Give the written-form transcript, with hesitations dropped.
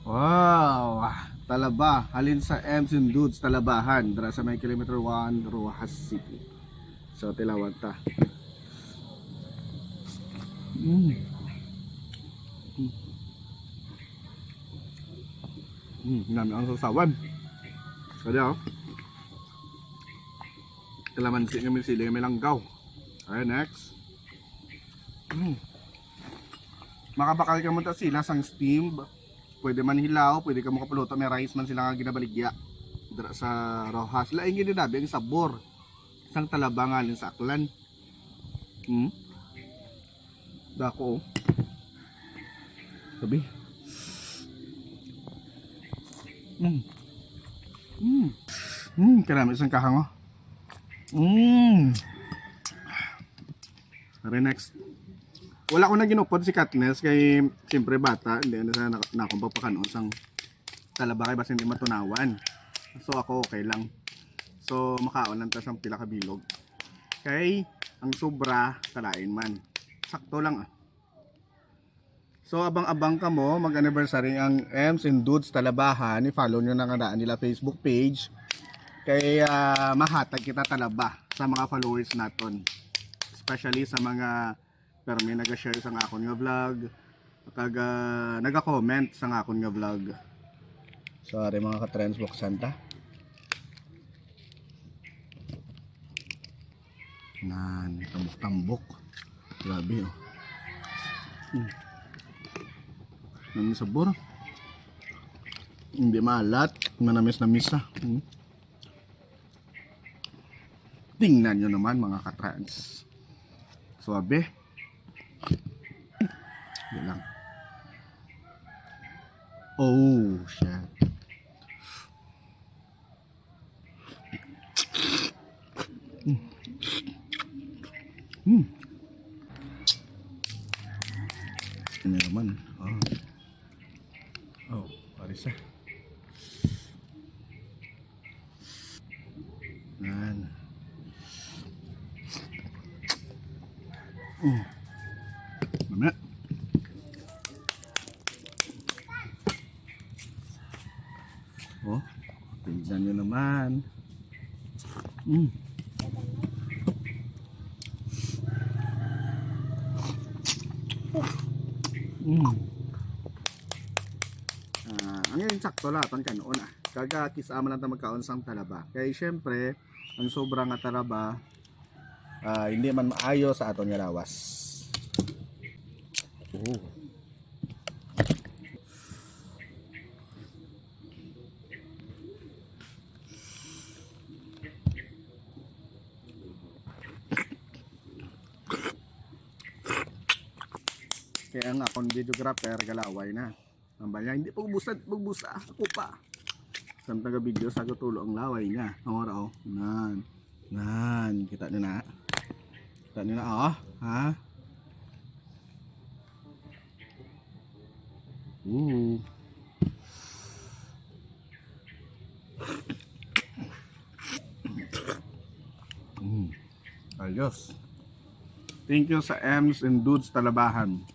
Wow! Talaba, halin sa M's and Dudes Talabahan, dara sa may kilometer 1, Rojas City. So tilawag ta. Nami ang sasawan. Kaya kalamansi kami sili kami langgaw. Okay, next. Makabakal ka mo ta sila sang steam. Pwede man hilaw, pwede ka makapaluto, may rice man sila nga ginabaligya dira sa Rojas. Laing gini dabi ang sabor. Isang talabangan sa aklan. Dako. Sabi. Karami isang kahango. Are next. Wala ko na ginupod si Katniss kay siyempre bata, hindi na akong papakanon sang talaba kay basta hindi matunawan. So ako okay lang. So makaon lang ta sang pila ka bilog. Kay ang sobra talain man. Sakto lang ah. So abang-abang ka mo, mag-anniversary ang M's and Dudes Talabahan. I-follow nyo na nga nila Facebook page. Kay mahatag kita talaba sa mga followers naton. Especially sa mga pero may nag-share sa akon nga vlog, naga-comment sa akon nga vlog. Sorry mga ka-trends buksan ta. Nan, tambok-tambok. Grabe oh. Nami sabor. Hindi maalat, manamis-namis ah. Tingnan nyo naman mga ka-trends. Suabe. Yan lang. Oh, shit. Ini naman. Oh, parisa. Yan. Mamaya. Oh, tingnan nyo naman. Ang yung sakto lahat ang kanoon ah. Kagakisama lang tayo magkaon sang talaba. Kaya syempre, ang sobrang nga talaba, hindi man maayo sa aton nga lawas. Kaya nga akong videographer galaway na. Ang banya hindi pagbusa ako pa. Sa taga video sa tulo ang laway niya. Ang ora oh. Nan, kita niyo na. Kita niyo na oh, ha? Ayos. Thank you sa M's and Dudes Talabahan.